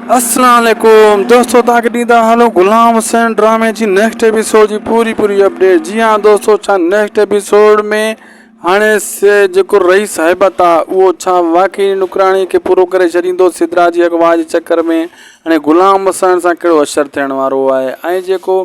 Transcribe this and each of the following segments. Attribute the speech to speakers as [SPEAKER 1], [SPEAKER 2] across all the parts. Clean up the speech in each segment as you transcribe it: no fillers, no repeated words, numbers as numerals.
[SPEAKER 1] अस्सलाम वालेकुम दोस्तों, तव्हांखे ॾींदा हलो गुलाम हुसैन ड्रामे जी नेक्स्ट एपिसोड जी पूरी अपडेट। जी हाँ दोस्तों, छा नेक्स्ट एपिसोड में हाणे से जेको रईस साहिबत आहे उहो छा वाकई नुकराणी खे पूरो करे छॾींदो सिदरा जी अगवा जे चकर में। हाणे गुलाम हुसैन सां कहिड़ो असरु थियण वारो आहे ऐं जेको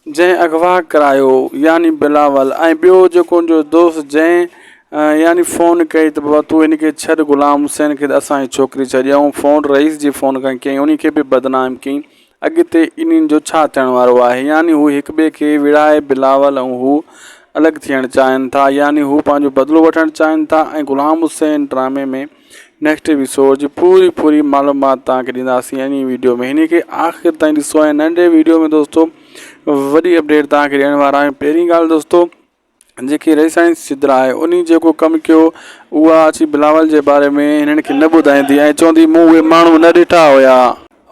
[SPEAKER 1] जंहिं अगवा करायो यानी बिलावल ऐं ॿियो जेको उनजो दोस्त जंहिं यानी फ़ोन कई त बाबा तूं हिन खे छॾ गुलाम हुसैन खे, असांजी छोकिरी छॾियऊं। फ़ोन रईस जी फ़ोन खां कयईं, उन खे बि बदनाम कयईं। अॻिते इन्हनि जो छा थियण वारो आहे, यानी हू हिक ॿिए खे विड़ाए बिलावल ऐं हू अलॻि थियणु चाहिनि था, यानी हू पंहिंजो बदिलो वठणु चाहिनि था। ऐं गुलाम हुसैन ड्रामे में नेक्स्ट एपिसोड जी पूरी मालूमात तव्हांखे ॾींदासीं इन वीडियो में। हिन खे आख़िर ताईं ॾिसो ऐं नंढे वीडियो में दोस्तों वॾी अपडेट तव्हांखे ॾियण वारा आहियूं। पहिरीं ॻाल्हि दोस्तों, जेकी रईसाई सिदरा आहे उन जेको कमु कयो उहा अची बिलावल जे बारे में हिननि खे न ॿुधाईंदी ऐं चवंदी मूं उहे माण्हू न ॾिठा हुया,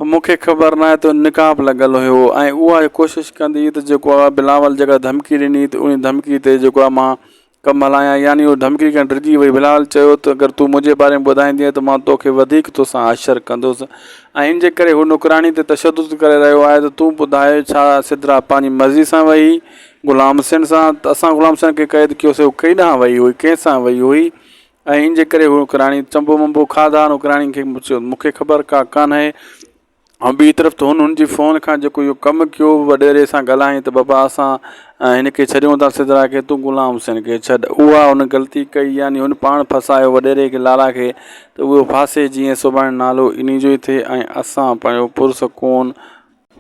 [SPEAKER 1] मूंखे ख़बर न आहे त निकाब लॻल हुयो। ऐं उहा कोशिशि कंदी त जेको आहे बिलावल जेका धमकी ॾिनी त उन धमकी ते जेको आहे मां कमु हलायां, यानी उहो धमकी खां डिॼी वई। बिलावल चयो त अगरि तूं मुंहिंजे बारे में ॿुधाईंदीअ त मां तोखे वधीक तोसां अशर कंदुसि। ऐं इन जे करे हू नुकराणी ते तशदुद करे रहियो आहे त तूं ॿुधाए छा सिदरा पंहिंजी मर्ज़ी सां वई गुलाम हुसैन सां, त असां गुलाम हुसैन खे क़ैद कयोसीं, हू कई ॾांहुं वई हुई, कंहिंसां वई हुई। ऐं इन जे करे हू नुकराणी चंबो मंबो खाधा। नुकराणी खे मूंखे ख़बर का कान आहे। ऐं ॿी तरफ़ त हुन जी फ़ोन खां जेको इहो कमु कयो वॾेरे सां ॻाल्हाईं त बाबा असां हिन खे छॾियूं था सिदरा खे, तूं गुलाम हुसैन खे छॾ। उहा हुन ग़लती कई, यानी हुन पाण फसायो वॾेरे खे लाला खे, त उहो फासे जीअं सुभाणे नालो इन जो ई थिए ऐं असां पंहिंजो पुरसकून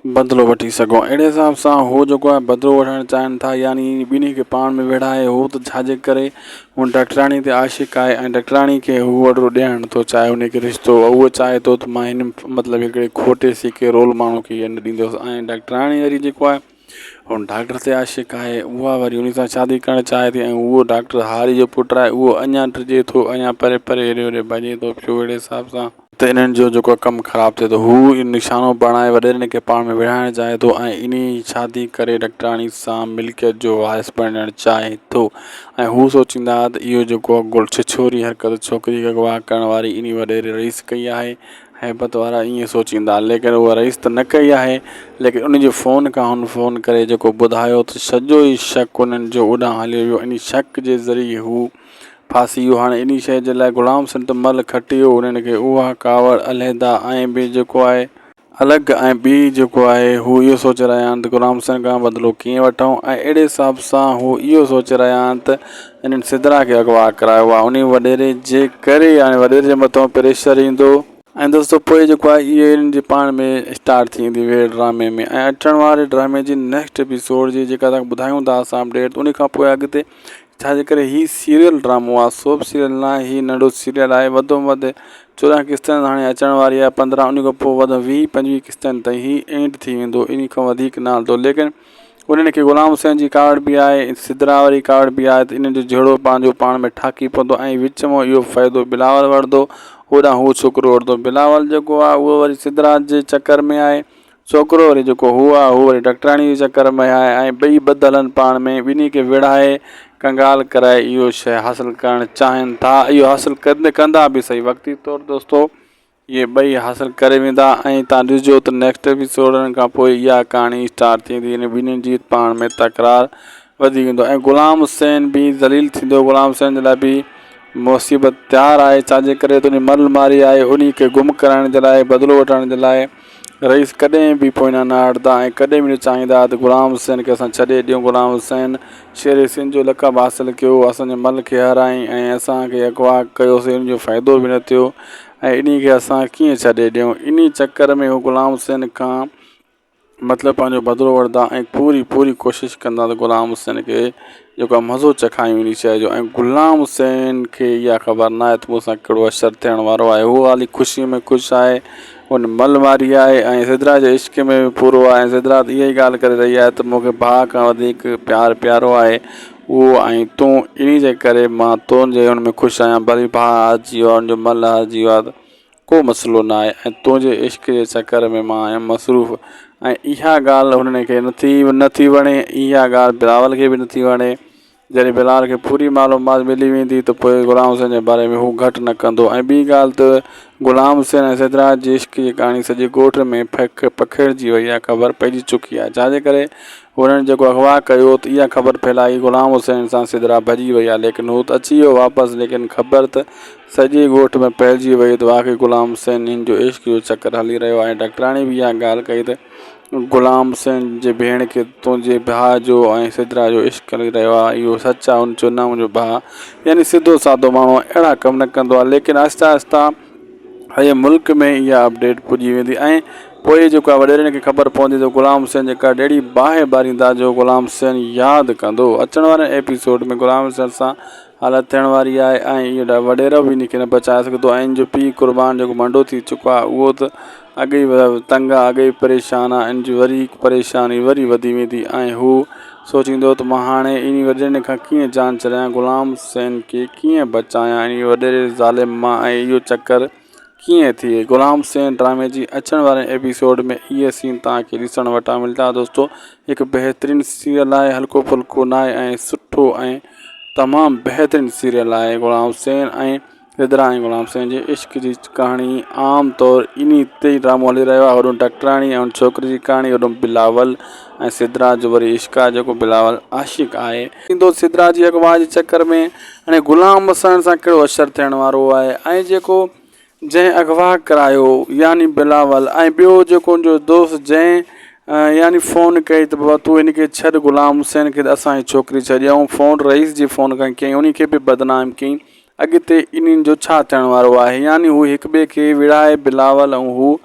[SPEAKER 1] बदिलो वठी सघूं। अहिड़े हिसाब सां हू जेको आहे बदिलो वठणु चाहिनि था, यानी ॿिन्ही खे पाण में विढ़ाए। हू त छाजे करे हू डॉक्टराणी ते आशिक़ आहे ऐं डॉक्टराणी खे हू वॾो ॾियणु नथो चाहे उनखे रिश्तो। उहो चाहे थो त मां हिन मतिलबु हिकिड़े खोटे सिके रोल माण्हू खे इहा न ॾींदुसि। ऐं डॉक्टराणी वरी जेको आहे हुन डॉक्टर ते आशिक़ आहे, उहा वरी उन सां शादी करणु चाहे थी। ऐं उहो डॉक्टर हारी जो पुटु आहे, उहो अञा डिॼे थो, अञा परे हेॾे होॾे भॼे थो पियो। अहिड़े हिसाब सां त इन्हनि जो जेको कमु ख़राबु थिए थो, हू निशानो बणाए वॾेरनि खे पाण में विढ़ाइणु चाहे थो ऐं इन शादी करे डॉक्टराणी सां मिल्कियत जो वारिस बणणु चाहे थो। ऐं हू सोचींदा त इहो जेको छिछोरी हरकत छोकिरी खे अगवा करण वारी इन वॾेरे रईस कई आहे, हैबत वारा ईअं सोचींदा। लेकिन उहा रईस त न कई आहे, लेकिन उनजे फ़ोन खां हुन फ़ोन करे जेको ॿुधायो त सॼो ई शक उन्हनि जो ओॾां हलियो वियो। इन शक जे ज़रिए हू फासी वियो। हाणे इन शइ जे लाइ गुलाम हुसैन त मल खटी वियो उन्हनि खे, उहा कावड़ अलहदा ऐं ॿिए जेको आहे अलॻि। ऐं ॿी जेको आहे हू इहो सोचे रहिया आहिनि त गुलाम हुसैन खां बदिलो कीअं वठूं। ऐं अहिड़े हिसाब सां हू इहो सोचे रहिया आहिनि त इन्हनि सिदरा खे अगवा करायो आहे उन वॾेरे जे करे। हाणे वॾेरे जे मथां प्रेशर ईंदो ऐं दोस्तों पोइ जेको आहे इहे इन्हनि जे पाण में स्टार्ट थींदी वे ड्रामे में। ऐं अचण वारे ड्रामे जी नेक्स्ट एपिसोड जी जेका तव्हांखे ॿुधायूं था असां अपडेट, उन खां पोइ अॻिते छाजे करे हीउ सीरियल ड्रामो आहे, सोप सीरियल न आहे, हीउ नंढो सीरियल आहे। वधि में वधि 14 किस्तनि हाणे अचण वारी आहे, 15, उन खां पोइ वधि 20-25 किस्तनि ताईं हीउ एंड थी वेंदो, इन खां वधीक न हलंदो। लेकिन उन्हनि खे गुलाम हुसैन जी कावड़ बि आहे, सिदरा वारी कावड़ बि आहे, त इन्हनि जो जहिड़ो पंहिंजो पाण में ठाकी पवंदो ऐं विच में इहो फ़ाइदो बिलावल वठंदो, होॾां हू छोकिरो वठंदो। बिलावल जेको आहे उहो वरी सिदरा जे चकर में आहे, छोकिरो वरी जेको हू आहे हू वरी डॉक्टराणी जे चकर में आहे। ऐं ॿई ॿधल आहिनि पाण में, ॿिन्ही खे विढ़ाए कंगाल कराए इहो शइ हासिलु करणु चाहिनि था। इहो हासिलु कंदा बि सही, वक़्ती तौरु दोस्तों इहे ॿई हासिलु करे वेंदा। ऐं तव्हां ॾिसजो त नेक्स्ट एपिसोडनि खां पोइ इहा कहाणी स्टार्ट थींदी, इन ॿिन्हिनि जी पाण में तकरार वधी वेंदो ऐं गुलाम हुसैन बि ज़लील थींदो। गुलाम हुसैन जे लाइ बि मुसीबत तयारु आहे, छाजे करे त उन मल मारी आहे, उन खे गुम करण जे लाइ, बदिलो वठण जे लाइ। रईस कॾहिं बि पोयां न हटंदा ऐं कॾहिं बि न चाहींदा त गुलाम हुसैन खे असां छॾे ॾियूं। गुलाम हुसैन शेर सिंध जो लक़ब हासिलु कयो, असांजे मल खे हाराईं ऐं असांखे अगवा कयोसीं, इन जो फ़ाइदो बि न थियो ऐं इन खे असां कीअं छॾे ॾियूं। इन चकर में हू गुलाम हुसैन खां मतिलबु पंहिंजो बदिलो वठंदा ऐं पूरी कोशिशि कंदा त गुलाम हुसैन खे जेको आहे मज़ो चखायूं इन शइ जो। ऐं गुलाम हुसैन खे इहा ख़बर न आहे त मूंसां कहिड़ो असरु थियण वारो आहे। उहो हाली ख़ुशी में ख़ुशि आहे, उन मल मारी आहे ऐं सिदरा जे इश्क में बि पूरो आहे। ऐं सिदरा त इहा ई ॻाल्हि करे रही आहे त मूंखे भाउ खां वधीक प्यारो आहे उहो, ऐं तूं इन जे करे मां तुंहिंजे हुन में ख़ुशि आहियां। भली भाउ हारिजी वियो आहे, हुनजो मल हारिजी वियो आहे, त को मसइलो न आहे ऐं तुंहिंजे इश्क जे चकर में मां आहियां मसरूफ़। ऐं इहा ॻाल्हि हुननि खे नथी वणे, इहा ॻाल्हि बिलावल खे बि नथी वणे। जॾहिं बिलावल खे पूरी मालूमात मिली वेंदी त पोइ ग़ुलाम हुसैन जे बारे में हू घटि न कंदो। ऐं ॿी ॻाल्हि त ग़ुलाम हुसैन ऐं सिद्धराज जी इश्क जी कहाणी सॼे ॻोठ में पखिड़िजी वई आहे, ख़बर पइजी चुकी आहे, छाजे करे हुननि जेको अगवा कयो त इहा ख़बर फैलाई ग़ुलाम हुसैन सां सिद्धराज भॼी वई आहे, लेकिन हू त अची वियो वापसि, लेकिन ख़बर त सॼे ॻोठ में फैलिजी वई त वाक़ई ग़ुलाम हुसैन हिन जो इश्क जो चकर हली रहियो आहे। डॉक्टराणी बि इहा ॻाल्हि कई त ग़ुलाम हुसैन जे भेण खे तुंहिंजे भाउ जो ऐं सिद्धराज जो इश्क हली रहियो आहे, इहो सच आहे। हुन चयो न मुंहिंजो भाउ, यानी सिधो साधो माण्हू अहिड़ा कम न कंदो आहे, लेकिन आहिस्ता आहिस्ता सॼे मुल्क में इहा अपडेट पुॼी वेंदी ऐं पोइ जेको आहे वॾेरनि खे ख़बर पवंदी त ग़ुलाम हुसैन जेका अहिड़ी बाहि ॿारींदा जो ग़ुलाम हुसैन यादि कंदो। अचण वारे एपिसोड में ग़ुलाम हुसैन सां हालत थियण वारी आहे ऐं इहो वॾेरो बि इनखे न बचाए सघंदो ऐं इन जो पीउ क़ुर्बान जेको मंडो थी चुको आहे उहो त अॻे ई तंग आहे, अॻे ई परेशान आहे, इन जी वरी परेशानी वरी वधी वेंदी ऐं हू सोचींदो त मां हाणे इन वॾेरे खां कीअं जान छॾायां, ग़ुलाम हुसैन खे कीअं बचायां इन वॾेरे ज़ालिम मां ऐं इहो चकर कीअं थिए। ग़ुलाम हुसैन ड्रामे जी अचण वारे एपिसोड में इहे सीन तव्हांखे ॾिसण वटां मिलंदा दोस्तों। हिकु बहितरीनु सीरियल आहे, हल्को फुल्को न आहे ऐं सुठो ऐं तमामु बहितरीनु सीरियल आहे। ग़ुलाम हुसैन ऐं सिद्धराज ऐं ग़ुलाम हुसैन जे इश्क जी कहाणी आम तौरु इन ते ई ड्रामो हली रहियो आहे। होॾो डॉक्टराणी ऐं हुन छोकिरे जी कहाणी, होॾो बिलावल ऐं सिद्धराज जो वरी इश्क आहे, जेको बिलावल आशिक़ आहे। ईंदो सिद्धराज जी अगवा जे चकर में हाणे ग़ुलाम हुसैन सां कहिड़ो असरु थियण वारो आहे ऐं जेको जंहिं अगवा करायो यानी बिलावल ऐं ॿियो जेको उनजो दोस्त जंहिं यानी फ़ोन कई त बाबा तूं हिनखे छॾ ग़ुलाम हुसैन खे, त असांजी छोकिरी छॾियऊं, फ़ोन रईस जी फ़ोन खां कयईं, उन खे बि बदनाम कयईं। अॻिते इन्हनि जो छा थियण वारो आहे, यानी हू हिक ॿिए खे विड़ाए बिलावल ऐं हू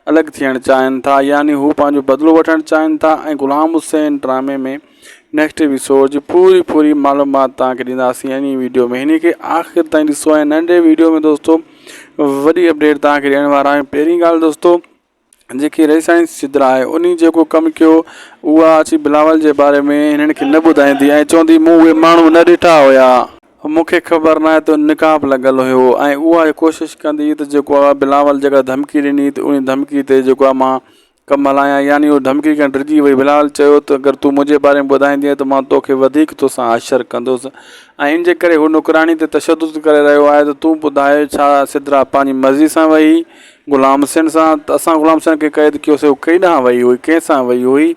[SPEAKER 1] अलॻि थियणु चाहिनि था, यानी हू पंहिंजो बदिलो वठणु चाहिनि था। ऐं ग़ुलाम हुसैन ड्रामे में नेक्स्ट एपिसोड जी पूरी मालूमात तव्हांखे ॾींदासीं इन वीडियो में। हिन खे आख़िर ताईं ॾिसो ऐं नंढे वीडियो में दोस्तों वॾी अपडेट तव्हांखे ॾियण वारा आहियूं। पहिरीं ॻाल्हि दोस्तों, जेकी रईसाई सिद्धरा आहे उन जेको कमु कयो उहा अची बिलावल जे बारे में हिननि खे न ॿुधाईंदी ऐं चवंदी मूं उहे माण्हू न ॾिठा हुया, मूंखे ख़बर न आहे त निकाब लॻल हुयो। ऐं उहा कोशिशि कंदी त जेको आहे बिलावल जेका धमकी ॾिनी त उन धमकी ते जेको आहे मां कमु हलायां, यानी उहो धमकी खां डिॼी वई। बिलावल चयो त अगरि तूं मुंहिंजे बारे में ॿुधाईंदीअ त मां तोखे वधीक तोसां अशर कंदुसि ऐं इन जे करे हू नौकरानी ते तशदुद करे रहियो आहे त तूं ॿुधाए छा सिद्धरा पंहिंजी मर्ज़ी सां वई ग़ुलाम हुसैन सां, त असां ग़ुलाम हुसैन खे क़ैद कयोसीं, हू कई ॾांहुं वई हुई, कंहिंसां वई हुई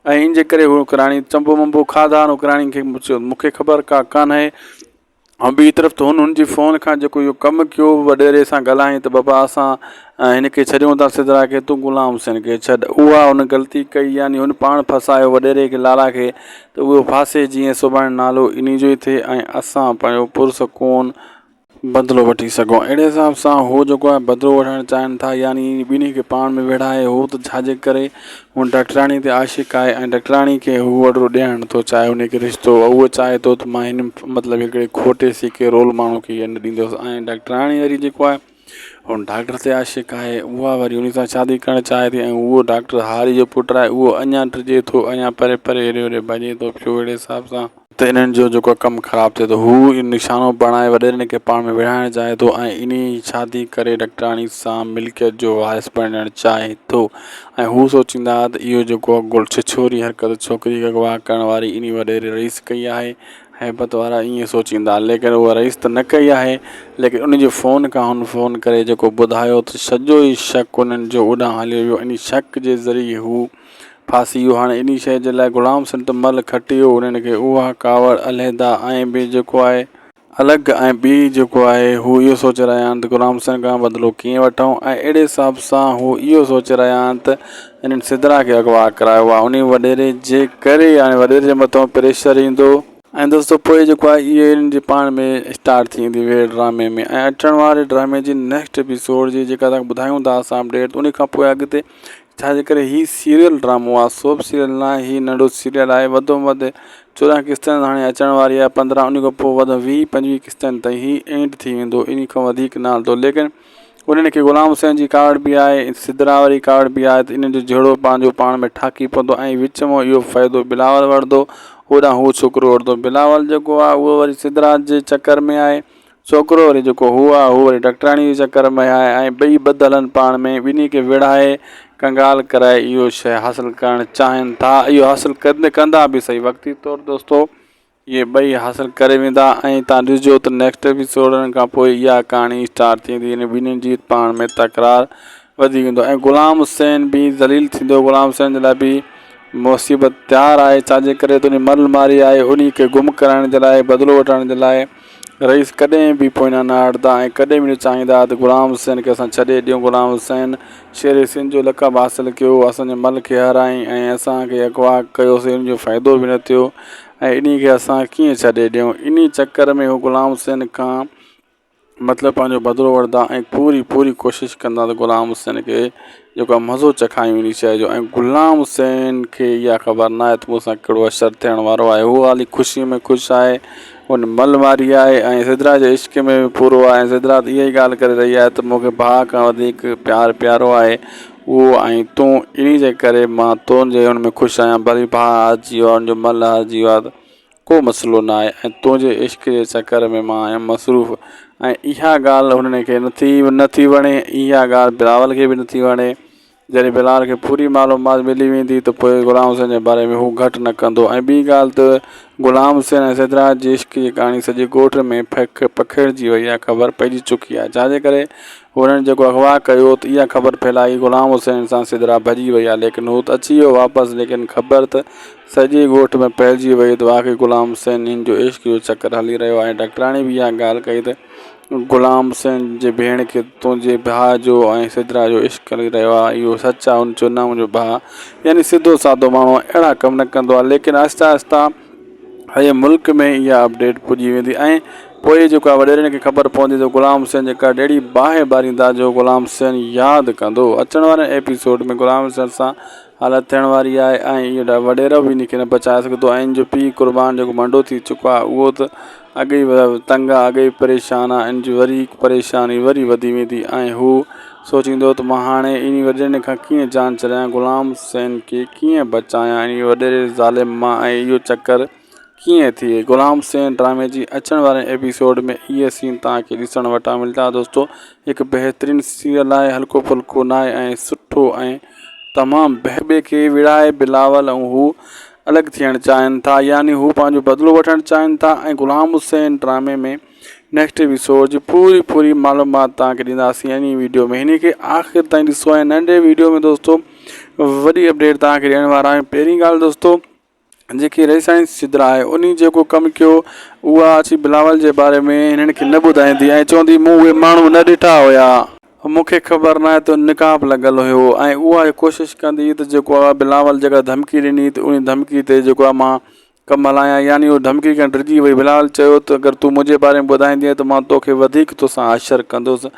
[SPEAKER 1] ऐं इन जे करे हू नौकरानी चंबो मंबो खाधा नौकरानी खे मूंखे ख़बर का कान आहे। ऐं ॿी तरफ़ त हुन जी फ़ोन खां जेको इहो कमु कयो वॾेरे सां ॻाल्हाईं त बाबा असां हिन खे छॾियूं था सिद्धरा खे, तूं ग़ुलाम हुसैन खे छॾ, उहा हुन ग़लती कई, यानी हुन पाण फसायो वॾेरे खे लाला खे त उहो फासे जीअं सुभाणे नालो इन जो ई थिए ऐं असां पंहिंजो पुरसकून बदिलो वठी सघूं। अहिड़े हिसाब सां हू जेको आहे बदिलो वठणु चाहिनि था, यानी ॿिन्ही खे पाण में विढ़ाए। हू त छाजे करे हुन डॉक्टराणी ते आशिक़ आहे ऐं डॉक्टराणी खे हू वॾो ॾियणु नथो चाहे हुनखे रिश्तो, उहो चाहे थो त मां हिन मतिलबु हिकिड़े खोटे सिके रोल माण्हू खे इहा न ॾींदुसि। ऐं डॉक्टराणी वरी जेको आहे हुन डॉक्टर ते आशिक़ आहे, उहा वरी उन सां शादी करणु चाहे थी ऐं उहो डॉक्टर हारी जो पुटु आहे, उहो अञा डिॼे थो, अञा परे परे हेॾे होॾे भॼे थो पियो। अहिड़े हिसाब सां त इन्हनि जो जेको कमु ख़राबु थिए थो, हू निशानो बणाए वॾेरनि खे पाण में विढ़ाइणु चाहे थो ऐं इन शादी करे डॉक्टराणी सां मिल्कियत जो वारिस बणणु चाहे थो। ऐं हू सोचींदा त इहो जेको छिछोरी हरकत छोकिरी खे अगवा करण वारी इन वॾेरे रईस कई आहे, हैबत वारा ईअं सोचींदा, लेकिन उहा रईस त न कई आहे, लेकिन उनजे फ़ोन खां हुन फ़ोन करे जेको ॿुधायो त सॼो ई शक उन्हनि जो ओॾां हलियो वियो। इन शक जे ज़रिए हू फासी वियो। हाणे इन शइ जे लाइ ग़ुलाम हुसैन त मल खटी वियो, उन्हनि खे उहा कावड़ अलहदा ऐं ॿिए जेको आहे अलॻि ऐं ॿी जेको आहे हू इहो सोचे रहिया आहिनि त ग़ुलाम हुसैन खां बदिलो कीअं वठूं। ऐं अहिड़े हिसाब सां हू इहो सोचे रहिया आहिनि त इन्हनि सिद्धरा खे अगवा करायो आहे, उन वॾेरे जे करे हाणे वॾेरे जे मथां प्रेशर ईंदो। ऐं दोस्तों पोइ जेको आहे इहे हिन जे पाण में स्टार्ट थींदी वे ड्रामे में। ऐं अचण वारे ड्रामे जी नेक्स्ट एपिसोड जी जेका तव्हांखे ॿुधायूं था असां अपडेट, उन खां पोइ अॻिते छाजे करे हीउ सीरियल ड्रामो आहे, सोप सीरियल न आहे, हीउ नंढो सीरियल आहे, वधि में वधि 14 किस्तनि हाणे अचण वारी आहे, 15 उन खां पोइ वधि 20-25 किस्तनि ताईं हीउ एंड थी वेंदो, इन खां वधीक न हलंदो। लेकिन उन्हनि खे ग़ुलाम हुसैन जी कावड़ बि आहे, सिद्धरा वारी कावड़ बि आहे, त इन्हनि जो जहिड़ो पंहिंजो पाण में ठाकी पवंदो ऐं विच में इहो फ़ाइदो बिलावल वठंदो, होॾां हू छोकिरो वठंदो। बिलावल जेको आहे उहो वरी सिद्धरा जे चकर में आहे, छोकिरो वरी जेको हू आहे हू वरी डॉक्टराणी जे चकर में आहे ऐं ॿई ॿध हलनि पाण में, ॿिन्ही खे विढ़ाए कंगाल कराए इहो शइ हासिलु करणु चाहिनि था। इहो हासिलु कंदा बि सही वक़्ती तौरु दोस्तों, ये ॿई हासिल करे वेंदा ऐं तव्हां ॾिसजो त नेक्स्ट एपिसोडनि खां पोइ इहा कहाणी स्टार्ट थींदी इन ॿिन्हिनि जी पाण में तकरार वधी वेंदो ऐं ग़ुलाम हुसैन बि ज़लील थींदो। ग़ुलाम हुसैन जे लाइ बि मुसीबत तयारु आहे, छाजे करे त उन मल मारी आहे। उन खे गुम कराइण जे लाइ, बदिलो वठण जे लाइ रईस कॾहिं बि पोइ न हटंदा ऐं कॾहिं बि न चाहींदा त ग़ुलाम हुसैन खे असां छॾे ॾियूं। ग़ुलाम हुसैन शेर सिंध जो लक़ब हासिलु कयो, असांजे मल खे हाराई ऐं असांखे अगवा कयोसीं, उन जो फ़ाइदो बि न थियो ऐं इन खे असां कीअं छॾे ॾियूं। इन चकर में हू ग़ुलाम हुसैन खां मतिलबु पंहिंजो बदिलो वठंदा ऐं पूरी कोशिशि कंदा त ग़ुलाम हुसैन खे जेको आहे मज़ो चखायूं इन शइ जो। ऐं ग़ुलाम हुसैन खे इहा ख़बर न आहे त मूंसां कहिड़ो असरु थियण वारो आहे। उहो हाली ख़ुशी में ख़ुशि आहे, उन मल मारी आहे ऐं सिदरा जे इश्क में बि पूरो आहे। ऐं सिदरा त इहा ई ॻाल्हि करे रही आहे त मूंखे भाउ खां वधीक प्यारो आहे उहो, ऐं तूं इन जे करे मां तुंहिंजे हुन में ख़ुशि आहियां। भली भाउ हारिजी वियो आहे, हुनजो मल हारिजी वियो आहे त को मसइलो न आहे ऐं तुंहिंजे इश्क जे चकर में मां आहियां मसरूफ़। ऐं इहा ॻाल्हि हुननि खे नथी वणे, इहा ॻाल्हि बिलावल खे बि नथी वणे। जॾहिं बिलावल खे पूरी मालूमात मिली वेंदी त पोइ ग़ुलाम हुसैन जे बारे में हू घटि न कंदो। ऐं ॿी ॻाल्हि त ग़ुलाम हुसैन ऐं सिदरा जी इश्क जी कहाणी सॼे ॻोठ में पखिड़िजी वई आहे, ख़बर पइजी चुकी आहे। छाजे करे हुननि जेको अगवा कयो त इहा ख़बर फैलाई ग़ुलाम हुसैन सां सिदरा भॼी वई आहे, लेकिन हू त अची वियो वापसि, लेकिन ख़बर त सॼे ॻोठ में फैलिजी वई त वाक़ई ग़ुलाम हुसैन हिन जो इश्क जो चकर हली रहियो आहे। डॉक्टराणी बि इहा ॻाल्हि कई त ग़ुलाम हुसैन जे भेण खे तुंहिंजे भाउ जो ऐं सिदरा जो इश्क हली रहियो आहे, इहो सच आहे। हुन चयो न मुंहिंजो भाउ, यानी सिधो साधो माण्हू अहिड़ा कम न कंदो आहे। लेकिन आहिस्ता आहिस्ता हे मुल्क में इहा अपडेट पुॼी वेंदी ऐं पोइ जेको आहे वॾेरनि खे ख़बर पवंदी त ग़ुलाम हुसैन जेका अहिड़ी बाहि बारींदा जो ग़ुलाम हुसैन यादि कंदो। अचण वारे एपिसोड में ग़ुलाम हुसैन सां हालत थियण वारी आहे ऐं इहो वॾेरो बि इन खे न बचाए सघंदो ऐं इन जो पीउ क़ुर्बान जेको मंडो थी चुको आहे उहो त अॻे ई तंग आहे, अॻे ई परेशान आहे। इन जी वरी परेशानी वरी वधी वेंदी ऐं हू सोचींदो त मां हाणे इन वॾेरे खां कीअं जान छॾायां, ग़ुलाम हुसैन खे कीअं बचायां इन वॾेरे ज़ालिम मां ऐं इहो चकर कीअं थिए। ग़ुलाम हुसैन ड्रामे जी अचण वारे एपिसोड में इहे सीन तव्हांखे ॾिसण वटां मिलंदा दोस्तो। हिकु बहितरीनु सीरियल आहे, हल्को फुल्को न आहे ऐं सुठो ऐं तमामु ॿिए खे विड़ाए बिलावल ऐं हू अलॻि थियणु चाहिनि था, यानी हू पंहिंजो बदिलो वठणु चाहिनि था। ऐं ग़ुलाम हुसैन ड्रामे में नेक्स्ट एपिसोड जी पूरी मालूमात तव्हांखे ॾींदासीं इन वीडियो में। हिन खे आख़िर ताईं ॾिसो ऐं नंढे वीडियो में दोस्तो वॾी अपडेट तव्हांखे ॾियण वारा आहियूं। पहिरीं ॻाल्हि दोस्तो, जेकी रईसाणी सिदरा आहे उन जेको कमु कयो उहा अची बिलावल जे बारे में हिननि खे न ॿुधाईंदी ऐं चवंदी मूं उहे माण्हू न ॾिठा हुया, मूंखे ख़बर न आहे त निकाब लॻल हुयो। ऐं उहा कोशिशि कंदी त जेको आहे बिलावल जेका धमकी ॾिनी त उन धमकी ते जेको आहे मां कमु हलायां, यानी उहो धमकी खां डिॼी वई। बिलावल चयो त अगरि तूं मुंहिंजे बारे में ॿुधाईंदीअ त मां तोखे वधीक तोसां अशर कंदुसि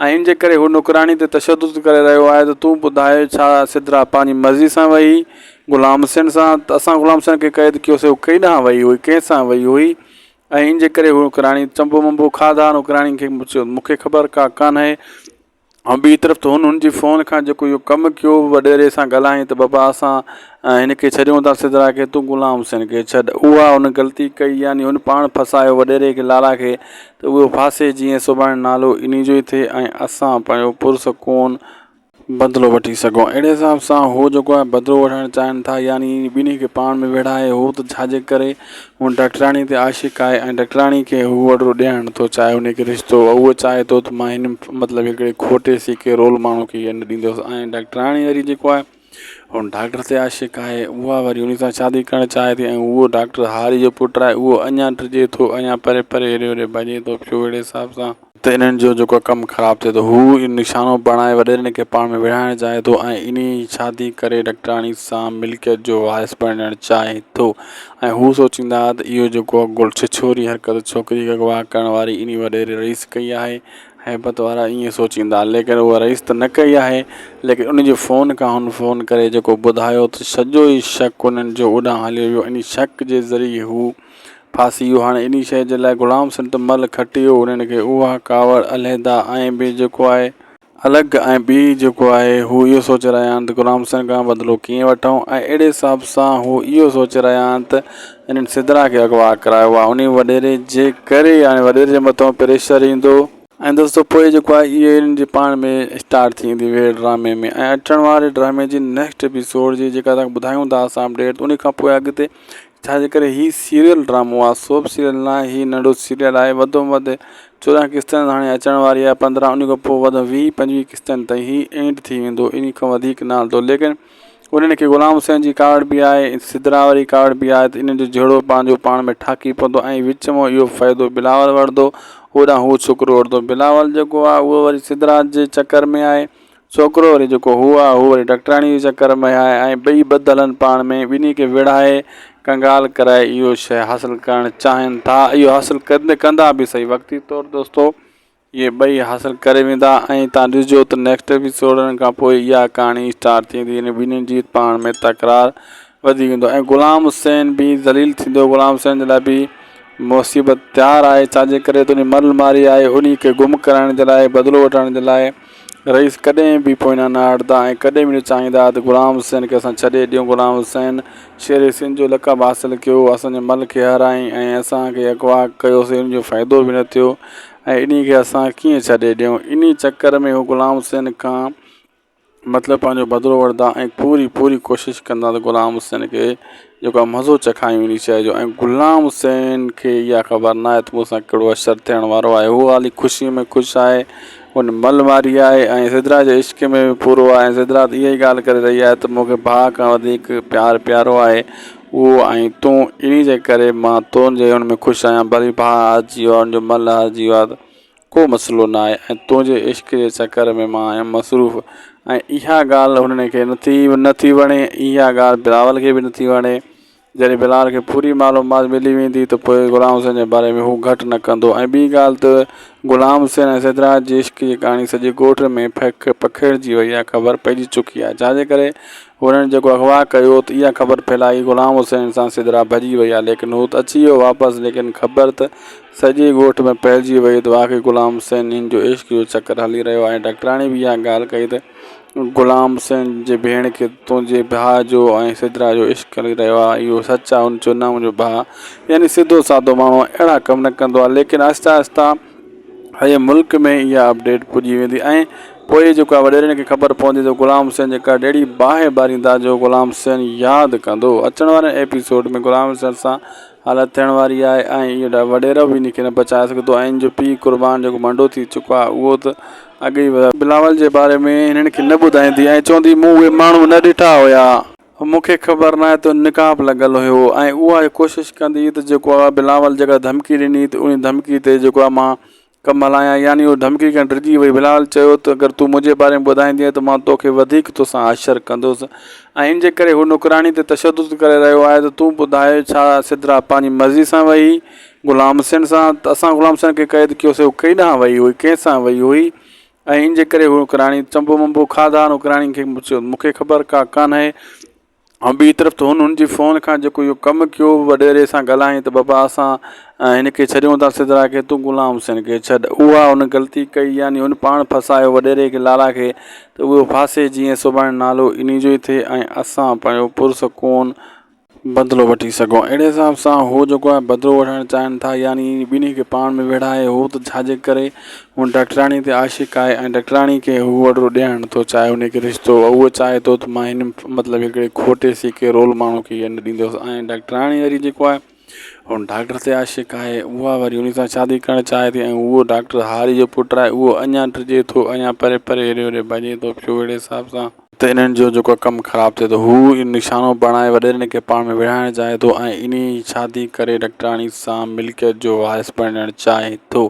[SPEAKER 1] ऐं इन जे करे हू नौकराणी ते तशदुद करे रहियो आहे त तूं ॿुधाए छा सिदरा पंहिंजी मर्ज़ी सां वई ग़ुलाम हुसैन सां, त असां ग़ुलाम हुसैन खे क़ैद कयोसीं, हू कई ॾांहुं वई हुई, कंहिंसां वई हुई ऐं इन जे करे हू नौकराणी चंबो मंबो खाधा। नौकराणी खे मूंखे ख़बर का कान्हे। ऐं ॿी तरफ़ त हुनजी फ़ोन खां जेको इहो कमु कयो वॾेरे सां ॻाल्हाईं त बाबा असां हिन खे छॾियूं था सिदरा खे, तूं ग़ुलाम हुसैन खे छॾ। उहा हुन ग़लती कई, यानी हुन पाण फसायो वॾेरे खे लाला खे त उहो फासे जीअं सुभाणे नालो इन जो ई थिए ऐं असां पंहिंजो पुरसकून बदिलो वठी सघूं। अहिड़े हिसाब सां हू जेको आहे बदिलो वठणु चाहिनि था, यानी ॿिन्ही खे पाण में विढ़ाए। हू त छाजे करे हू डॉक्टराणी ते आशिक़ आहे ऐं डॉक्टराणी खे हू वॾो ॾियणु नथो चाहे हुनखे रिश्तो। उहो चाहे थो त मां हिन मतिलबु हिकिड़े खोटे सीके रोल माण्हू खे ईअं न ॾींदुसि। ऐं डॉक्टराणी वरी जेको आहे हुन डॉक्टर ते आशिक़ आहे, उहा वरी उन सां शादी करणु चाहे थी ऐं उहो डॉक्टर हारी जो पुटु आहे, उहो अञा डिॼे थो, अञा परे हेॾे होॾे भॼे थो पियो। अहिड़े हिसाब सां त इन्हनि जो जेको कमु ख़राबु थिए थो, हू निशानो बणाए वॾेरनि खे पाण में विढ़ाइणु चाहे थो ऐं इन शादी करे डॉक्टराणी सां मिल्कियत जो वारिस बणणु चाहे थो। ऐं हू सोचींदा त इहो जेको छिछोरी हरकत छोकिरी खे अगवा करण वारी इन वॾेरे रईस कई आहे, हैबत वारा ईअं सोचींदा, लेकिन उहा रईस त न कई आहे। लेकिन उनजे फ़ोन खां हुन फ़ोन करे जेको ॿुधायो त सॼो ई शक उन्हनि जो ओॾां हलियो वियो। इन शक जे ज़रिए हू फासी वियो। हाणे इन शइ जे लाइ ग़ुलाम हुसैन त मल खटी वियो, उन्हनि खे उहा कावड़ अलहदा ऐं ॿिए जेको आहे अलॻि ऐं ॿी जेको आहे हू इहो सोचे रहिया आहिनि त ग़ुलाम हुसैन खां बदिलो कीअं वठूं। ऐं अहिड़े हिसाब सां हू इहो सोचे रहिया आहिनि त इन्हनि सिदरा खे अगवा करायो आहे, उन वॾेरे जे करे हाणे वॾेरे जे मथां प्रेशर ईंदो। ऐं दोस्तो पोइ जेको आहे इहे हिननि जे पाण में स्टार्ट थींदी वे ड्रामे में। ऐं अचण वारे ड्रामे जी नेक्स्ट एपिसोड जी जेका तव्हांखे ॿुधायूं था असां अपडेट, उन खां पोइ अॻिते छाजे करे ही सीरियल ड्रामो आहे, सोप सीरियल न आहे, ही नंढो सीरियल आहे। वधि में वधि 14 किस्तनि हाणे अचण वारी आहे, 15 उन खां पोइ वधि 20-25 किस्तनि ताईं ही एंड थी वेंदो, इन खां वधीक न हलंदो। लेकिन उन्हनि खे ग़ुलाम हुसैन जी कार्ड बि आहे, सिदरा वारी कार्ड बि आहे, त इन जो जहिड़ो पंहिंजो पाण में ठाकी पवंदो ऐं विच में इहो फ़ाइदो बिलावल वठंदो, होॾां हू छोकिरो वठंदो। बिलावल जेको आहे उहो वरी सिदरा जे चकर में आहे, छोकिरो वरी जेको हू आहे हू वरी डॉक्टराणी जे चकर में आहे, ऐं ॿई ॿधल आहिनि पाण में, ॿिन्ही खे विड़हाए कंगाल कराए इहो शइ हासिलु करणु चाहिनि था। इहो हासिलु कंदा बि सही, वक़्ती तौरु दोस्तो इहे ॿई हासिलु करे वेंदा। ऐं तव्हां ॾिसजो त नेक्स्ट एपिसोडनि खां पोइ इहा कहाणी स्टार्ट थींदी, इन ॿिन्हिनि जी पाण में तकरार वधी वेंदो ऐं ग़ुलाम हुसैन बि ज़लील थींदो। ग़ुलाम हुसैन जे लाइ बि मुसीबत तयारु आहे, छाजे करे त उन मल मारी आहे, उन खे गुम करण जे लाइ, बदिलो वठण जे लाइ रईस कॾहिं बि पोइना न हटंदा ऐं कॾहिं बि न चाहींदा त ग़ुलाम हुसैन खे असां छॾे ॾियूं। ग़ुलाम हुसैन शेर सिंध जो लक़ब हासिलु कयो, असांजे मल खे हाराई ऐं असांखे अगवा कयोसीं, उनजो फ़ाइदो बि न थियो ऐं इन खे असां कीअं छॾे ॾियूं। इन चकर में हू ग़ुलाम हुसैन खां मतिलबु पंहिंजो बदिलो वठंदा ऐं पूरी कोशिशि कंदा त ग़ुलाम हुसैन खे जेको आहे मज़ो चखायूं इन शइ जो। ऐं ग़ुलाम हुसैन खे इहा ख़बर न आहे त मूंसां कहिड़ो असरु थियण वारो आहे, हू हाली ख़ुशी में ख़ुशि आहे, हुन मल मारी आहे ऐं सिदरा जे इश्क में बि पूरो आहे। ऐं सिदरा त इहा ई ॻाल्हि करे रही आहे त मूंखे भाउ खां वधीक प्यारो आहे उहो, ऐं तूं इन जे करे मां तुंहिंजे हुन में ख़ुशि आहियां, भली भाउ हारिजी वियो आहे, हुनजो मल हारिजी वियो आहे त को मसइलो न आहे, ऐं तुंहिंजे इश्क जे चकर में मां आहियां मसरूफ़। ऐं इहा ॻाल्हि हुननि खे नथी वणे, इहा ॻाल्हि बिलावल खे बि नथी वणे। जॾहिं बिलावल खे पूरी मालूमात मिली वेंदी त पोइ ग़ुलाम हुसैन जे बारे में हू घटि न कंदो। ऐं ॿी ॻाल्हि त ग़ुलाम हुसैन ऐं सिदरा जे इश्क जी कहाणी सॼे ॻोठ में पखिड़िजी वई आहे, ख़बर पइजी चुकी आहे, छाजे करे हुननि जेको अगवा कयो त इहा ख़बर फैलाई ग़ुलाम हुसैन सां सिदरा भॼी वई आहे, लेकिन हू त अची वियो वापसि, लेकिन ख़बर त सॼे ॻोठ में फैलिजी वई त वाक़ई ग़ुलाम हुसैन हिन जो इश्क जो चकर हली रहियो आहे। ऐं डॉक्टराणी बि इहा ॻाल्हि कई त ग़ुलाम हुसैन जे भेण खे तुंहिंजे भाउ जो ऐं सिदरा जो इश्क हली रहियो आहे, इहो सच आहे, हुन चयो न मुंहिंजो भाउ, यानी सिधो साधो माण्हू अहिड़ा कम न कंदो आहे। लेकिन आहिस्ता आहिस्ता सॼे मुल्क में इहा अपडेट पुॼी वेंदी ऐं पोइ जेको आहे वॾेरनि खे ख़बर पवंदी त ग़ुलाम हुसैन जेका अहिड़ी बाहि ॿारींदा जो ग़ुलाम हुसैन यादि कंदो। अचण वारे एपिसोड में ग़ुलाम हुसैन सां हालत थियण वारी आहे ऐं इहो वॾेरो बि इन खे न बचाए सघंदो ऐं इन जो पीउ क़ुर्बान जेको मंडो थी चुको आहे उहो त अॻे ई बिलावल जे बारे में हिननि खे न ॿुधाईंदी ऐं चवंदी मूं उहे माण्हू न ॾिठा हुया, मूंखे ख़बर न आहे त निकाब लॻल हुयो। ऐं उहा कोशिशि कंदी त जेको आहे बिलावल जेका धमकी ॾिनी त उन धमकी ते जेको आहे मां कमु हलायां, यानी उहो धमकी खां डिॼी वई। बिलावल चयो त अगरि तूं मुंहिंजे बारे में ॿुधाईंदीअ त मां तोखे वधीक तोसां आशर कंदुसि ऐं इन जे करे हू नौकराणी ते तशदुद करे रहियो आहे त तूं ॿुधाए छा सिदरा पंहिंजी मर्ज़ी सां वई ग़ुलाम हुसैन सां, त असां ग़ुलाम हुसैन खे क़ैद कयोसीं, हू कई ॾांहुं वई हुई, कंहिंसां वई हुई, ऐं इन जे करे हू नौकराणी चंबो मंबो खाधा। नौकराणी खे मूंखे ख़बर कान्हे। ऐं ॿी तरफ़ त हुननि जी फ़ोन खां जेको इहो कमु कयो वॾेरे सां ॻाल्हाईं त बाबा असां हिन खे छॾियूं था सिदरा खे, तूं ग़ुलाम हुसैन खे छॾ, उहा हुन ग़लती कई, यानी हुन पाण फसायो वॾेरे खे लाला खे त उहो फासे, जीअं सुभाणे नालो इन जो ई थिए ऐं असां पंहिंजो पुरसकून बदिलो वठी सघूं। अहिड़े हिसाब सां हू जेको आहे बदिलो वठणु चाहिनि था, यानी ॿिन्ही खे पाण में विड़हाए। हू त छाजे करे हुन डॉक्टराणी ते आशिक़ आहे ऐं डॉक्टराणी खे हू वॾो ॾियणु नथो चाहे हुनखे रिश्तो, उहो चाहे थो त मां हिन मतिलबु हिकिड़े खोटे सीके रोल माण्हू खे इहा न ॾींदुसि। ऐं डॉक्टराणी वरी जेको आहे हुन डॉक्टर ते आशिक़ आहे, उहा वरी उन सां शादी करणु चाहे थी ऐं उहो डॉक्टर हारी जो पुटु आहे, उहो अञा डिॼे थो, अञा परे परे हेॾे होॾे भॼे थो पियो। अहिड़े हिसाब सां त इन्हनि जो जेको कमु ख़राबु थिए थो, हू निशानो बणाए वॾेरनि खे पाण में विड़हाइणु चाहे थो ऐं इन शादी करे डॉक्टराणी सां मिल्कियत जो वारिस बणणु चाहे थो।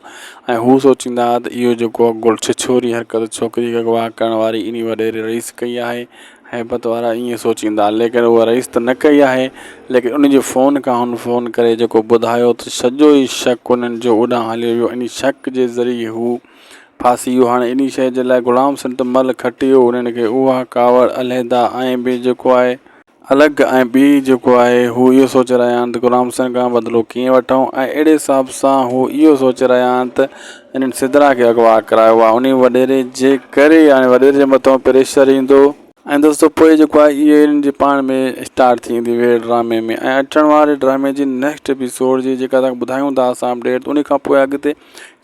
[SPEAKER 1] ऐं हू सोचींदा त इहो जेको छिछोरी हरकत छोकिरी खे अगवा करण वारी इन वॾेरे रईस कई आहे, हैबत वारा ईअं सोचींदा, लेकिन उहा रईस त न कई आहे। लेकिन उनजे फ़ोन खां हुन फ़ोन करे जेको ॿुधायो त सॼो ई शक उन्हनि जो ओॾां हलियो वियो, इन शक जे ज़रिए हू फासी वियो। हाणे इन शइ जे लाइ ग़ुलाम हुसैन त मल खटी वियो, उन्हनि खे उहा कावड़ अलहदा ऐं ॿिए जेको आहे अलॻि, ऐं ॿी जेको आहे हू इहो सोचे रहिया आहिनि त ग़ुलाम हुसैन खां बदिलो कीअं वठूं। ऐं अहिड़े हिसाब सां हू इहो सोचे रहिया आहिनि त इन्हनि सिदरा खे अगवा करायो आहे, उन वॾेरे जे करे हाणे वॾेरे जे मथां प्रेशर ईंदो। ऐं दोस्तो पोइ जेको आहे इहे हिननि जे पाण में स्टार्ट थींदी वे ड्रामे में, ऐं अचण वारे ड्रामे जी नेक्स्ट एपिसोड जी जेका तव्हांखे ॿुधायूं था असां अपडेट, उन खां पोइ अॻिते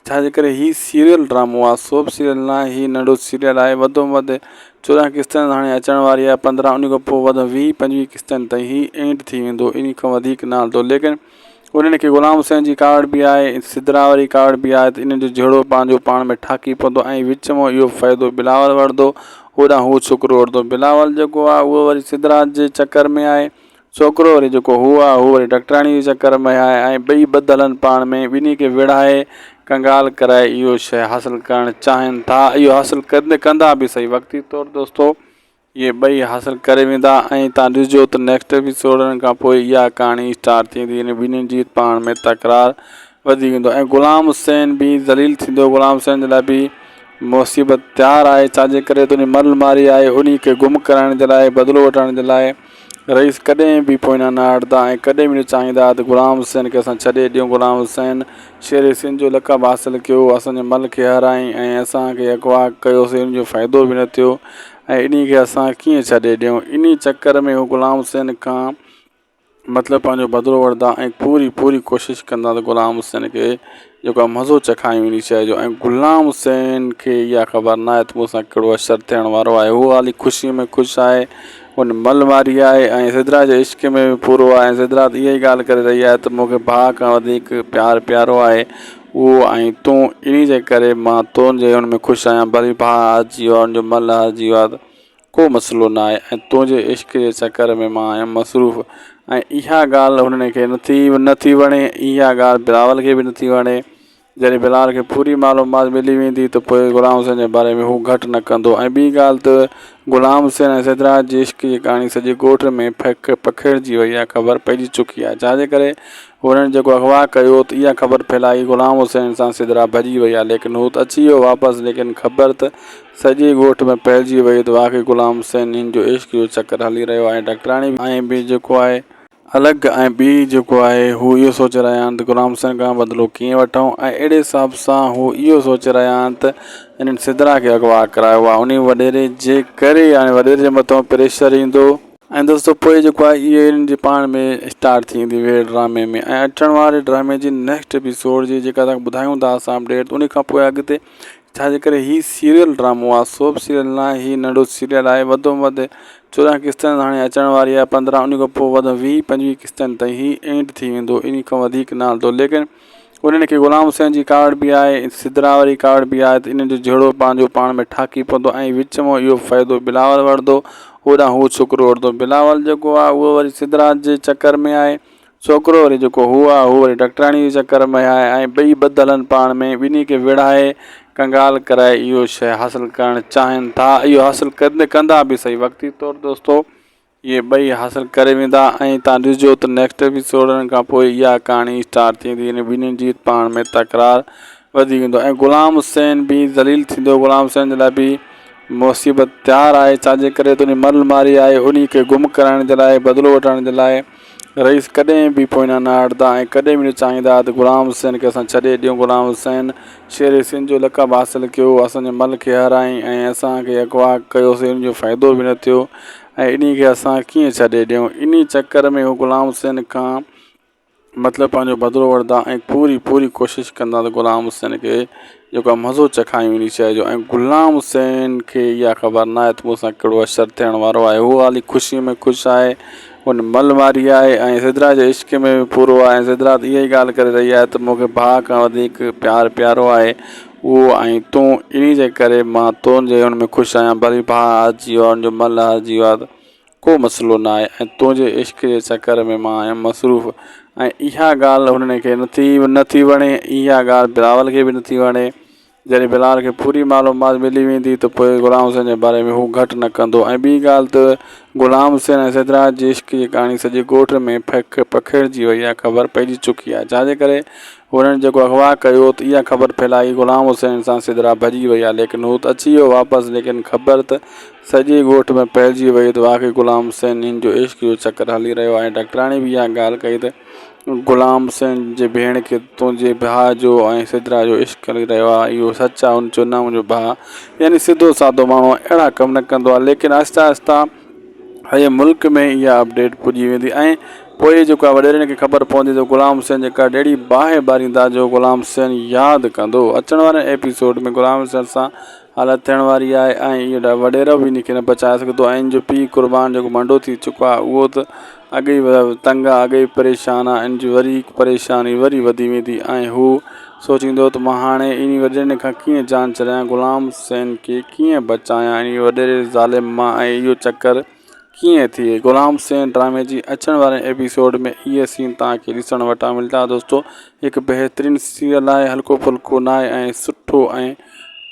[SPEAKER 1] छाजे करे ही सीरियल ड्रामो आहे, सोप सीरियल न आहे, ही नंढो सीरियल आहे, वधि में वधि 14 किस्तनि हाणे अचण वारी आहे, 15 उन खां पोइ वध 20-25 किस्तनि ताईं ही एंड थी वेंदो, इन खां वधीक न हलंदो। लेकिन उन्हनि खे गुलाम हुसैन जी कार्ड बि आहे, सिदरा वारी कार्ड बि आहे, त इन जो जहिड़ो पंहिंजो पाण में ठाकी पवंदो ऐं विच में इहो फ़ाइदो बिलावल वठंदो, होॾां हू छोकिरो वठंदो। बिलावल जेको आहे उहो वरी सिदरा जे चकर में आहे, छोकिरो वरी जेको हू आहे हू वरी डॉक्टराणी जे चकर में आहे, ऐं ॿई ॿधल आहिनि पाण में, ॿिन्ही खे विड़हाए कंगाल कराए इहो शइ हासिलु करणु चाहिनि था। इहो हासिलु कंदा बि सही, वक़्ती तौरु दोस्तो इहे ॿई हासिलु करे वेंदा। ऐं तव्हां ॾिसिजो त नेक्स्ट एपिसोडनि खां पोइ इहा कहाणी स्टार्ट थींदी, इन ॿिन्हिनि जी पाण में तकरार वधी वेंदो ऐं गुलाम हुसैन बि ज़लील थींदो। गुलाम हुसैन जे लाइ बि मुसीबत तयारु आहे, छाजे करे त उन मल मारी आहे, उन खे गुम कराइण जे लाइ, बदिलो वठण जे लाइ। रईस कॾहिं बि पोइ न हटंदा ऐं कॾहिं बि न चाहींदा त गुलाम हुसैन खे असां छॾे ॾियूं। गुलाम हुसैन शेर सिंध जो लक़ब हासिलु कयो, असांजे मल खे हाराई ऐं असांखे अगवा कयोसीं, इन जो फ़ाइदो बि न थियो ऐं इन खे असां कीअं छॾे ॾियूं। इन चकर में हू गुलाम हुसैन खां मतिलबु पंहिंजो बदिलो वठंदा ऐं पूरी कोशिशि कंदा त गुलाम हुसैन खे जेको आहे मज़ो चखायूं इन शइ जो। ऐं गुलाम हुसैन खे इहा ख़बर न आहे त मूंसां कहिड़ो असरु थियण वारो आहे, उहो हाली ख़ुशी में ख़ुशि आहे, उन मल मारी आहे ऐं सिदरा जे इश्क में बि पूरो आहे। ऐं सिदरा त इहा ई ॻाल्हि करे रही आहे त मूंखे भाउ खां वधीक प्यारो आहे उहो, ऐं तूं इन जे करे मां तुंहिंजे हुन में ख़ुशि आहियां, भली भाउ हारिजी वियो आहे, हुनजो मल हारिजी वियो आहे त को मसइलो न आहे, ऐं तुंहिंजे इश्क जे चकर में मां आहियां मसरूफ़। ऐं इहा ॻाल्हि हुननि खे नथी वणे, इहा ॻाल्हि बिलावल खे बि नथी वणे। जॾहिं बिलावल खे पूरी मालूमात मिली वेंदी त पोइ गुलाम हुसैन जे बारे में हू घटि न कंदो। ऐं ॿी ॻाल्हि त गुलाम हुसैन ऐं सिदरा जी इश्क जी कहाणी सॼे ॻोठ में पखिड़िजी वई आहे, ख़बर पइजी चुकी आहे, छाजे करे हुननि जेको अगवा कयो त इहा ख़बर फैलाई गुलाम हुसैन सां सिदरा भॼी वई आहे। लेकिन हू त अची वियो वापसि, लेकिन ख़बर त सॼे ॻोठ में फैलिजी वई त वाक़ई गुलाम हुसैन हिन जो इश्क जो चकर हली रहियो आहे। डॉक्टराणी ऐं बि जेको आहे अलॻि, ऐं ॿी जेको आहे हू इहो सोचे रहिया आहिनि त गुलाम हुसैन खां बदिलो कीअं वठूं, ऐं अहिड़े हिसाब सां हू इहो सोचे रहिया आहिनि त इन्हनि सिदरा खे अगवा करायो आहे। उन वॾेरे जे करे हाणे वॾेरे जे मथां प्रेशर ईंदो। ऐं दोस्तो पोइ जेको आहे इहे इन्हनि जे पाण में स्टार्ट थींदी वे ड्रामे में, ऐं अचण वारे ड्रामे जी नेक्स्ट एपिसोड जी जेका तव्हांखे ॿुधायूं था असां अपडेट, उन खां पोइ अॻिते छाजे करे हीउ सीरियल ड्रामो आहे, सोप सीरियल न आहे, हीउ नंढो सीरियल आहे, वधि में वधि 14 किस्तनि हाणे अचण वारी आहे, 15 उन खां पोइ वध 20-25 किस्तनि ताईं ही एंड थी वेंदो, इन खां वधीक न हलंदो। लेकिन उन्हनि खे गुलाम हुसैन जी कार्ड बि आहे, सिदरा वारी कार्ड बि आहे, त इन जो जहिड़ो पंहिंजो पाण में ठाकी पवंदो ऐं विच में इहो फ़ाइदो बिलावल वठंदो, होॾां हू छोकिरो वठंदो। बिलावल जेको आहे उहो वरी सिदरा जे चकर में आहे, छोकिरो वरी जेको हू आहे हू वरी डॉक्टराणी जे चकर में आहे, ऐं ॿई ॿधल आहिनि पाण में, ॿिन्ही खे विड़हाए कंगाल कराए इहो शइ हासिलु करणु चाहिनि था। इहो हासिलु कंदा बि सही, वक़्ती तौरु दोस्तो इहे ॿई हासिलु करे वेंदा। ऐं तव्हां ॾिसिजो त नेक्स्ट एपिसोडनि खां पोइ इहा कहाणी स्टार्ट थींदी, इन ॿिन्हिनि जी पाण में तकरार वधी वेंदो ऐं गुलाम हुसैन बि ज़लील थींदो। गुलाम हुसैन जे लाइ बि मुसीबत तयारु आहे, छाजे करे त उन मल मारी आहे, उन खे गुम कराइण जे लाइ, बदिलो वठण जे लाइ। रईस कॾहिं बि पोइ न हटंदा ऐं कॾहिं बि न चाहींदा त गुलाम हुसैन खे असां छॾे ॾियूं। गुलाम हुसैन शेर सिंध जो लक़ब हासिलु कयो, असांजे मल खे हाराई ऐं असांखे अगवा कयोसीं, इन जो फ़ाइदो बि न थियो ऐं इन खे असां कीअं छॾे ॾियूं। इन चकर में हू गुलाम हुसैन खां मतिलबु पंहिंजो बदिलो वठंदा ऐं पूरी कोशिशि कंदा त गुलाम हुसैन खे जेको आहे मज़ो चखायूं इन शइ जो। ऐं गुलाम हुसैन खे इहा ख़बर न आहे त मूंसां कहिड़ो असरु थियण वारो आहे, उहो हाली ख़ुशी में ख़ुशि आहे, उन मल मारी आहे ऐं सिदरा जे इश्क में बि पूरो आहे। ऐं सिदरा त इहा ई ॻाल्हि करे रही आहे त मूंखे भाउ खां वधीक प्यारो आहे उहो, ऐं तूं इन जे करे मां तुंहिंजे हुन में ख़ुशि आहियां, भली भाउ हारिजी वियो आहे, हुनजो मल हारिजी वियो आहे त को मसइलो न आहे, ऐं तुंहिंजे इश्क जे चकर में मां आहियां मसरूफ़। ऐं इहा ॻाल्हि हुननि खे नथी वणे, इहा ॻाल्हि बिलावल खे बि नथी वणे। जॾहिं बिलावल खे पूरी मालूमात मिली वेंदी त पोइ गुलाम हुसैन जे बारे में हू घटि न कंदो। ऐं ॿी ॻाल्हि त गुलाम हुसैन ऐं सिदरा जी इश्क जी कहाणी सॼे ॻोठ में पखिड़िजी वई आहे, ख़बर पइजी चुकी आहे, छाजे करे हुननि जेको अगवा कयो त इहा ख़बर फैलाई गुलाम हुसैन सां सिदरा भॼी वई आहे। लेकिन हू त अची वियो वापसि, लेकिन ख़बर त सॼे ॻोठ में फैलिजी वई त वाक़ई गुलाम हुसैन हिन जो इश्क जो चकर हली रहियो आहे। डॉक्टराणी बि इहा ॻाल्हि कई त गुलाम हुसैन जे भेण खे तुंहिंजे भाउ जो ऐं सिदरा जो इश्क हली रहियो आहे, इहो सच आहे, हुन चयो न मुंहिंजो भाउ, यानी सिधो साधो माण्हू अहिड़ा कम न कंदो आहे। लेकिन आहिस्ता आहिस्ता हे मुल्क में इहा अपडेट पुॼी वेंदी ऐं पोइ जेको आहे वॾेरनि खे ख़बर पवंदी त गुलाम हुसैन जेका अहिड़ी बाहि बारींदा जो गुलाम हुसैन यादि कंदो। अचण वारे एपिसोड में गुलाम हुसैन सां हालत थियण वारी आहे ऐं इहो वॾेरो बि इनखे न बचाए सघंदो ऐं इन जो पीउ क़ुर्बान जेको मंडो थी चुको आहे उहो त अॻे ई तंग आहे, अॻे ई परेशान आहे। इन जी वरी परेशानी वरी वधी वेंदी ऐं हू सोचींदो त मां हाणे इन वॾेरे खां कीअं जान छॾियां, ग़ुलाम हुसैन खे कीअं बचायां इन वॾेरे ज़ालिम मां ऐं इहो चकर कीअं थिए। ग़ुलाम हुसैन ड्रामे जी अचण वारे एपिसोड में इहे सीन तव्हांखे ॾिसण वटां मिलंदा दोस्तों। हिकु बहितरीनु सीरियल आहे, हल्को फुल्को न आहे ऐं सुठो ऐं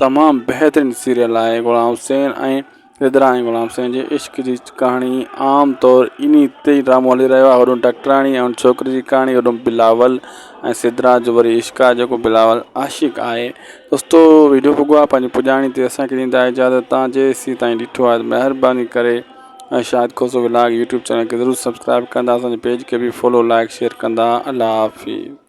[SPEAKER 1] तमामु बहितरीनु सीरियल आहे। ग़ुलाम हुसैन ऐं रिदरा ऐं ग़ुलाम हुसैन जे इश्क जी कहाणी आम तौरु इन ते ई ड्रामो हली रहियो आहे। होॾो डॉक्टराणी ऐं छोकिरी जी कहाणी, होॾो बिलावल ऐं सिदरा जो वरी इश्क आहे जेको बिलावल आशिक़ आहे। दोस्तों वीडियो पुॻो आहे पंहिंजी पुॼाणी ते असांखे ॾींदा इजाज़त। तव्हां जेसीं ताईं ॾिठो आहे महिरबानी करे ऐं शायदि खोसो व्लॉग यूट्यूब चैनल खे ज़रूरु सब्सक्राइब कंदा, असांजे पेज खे बि फॉलो लाइक शेयर कंदा। अल्लाह हाफ़िज़।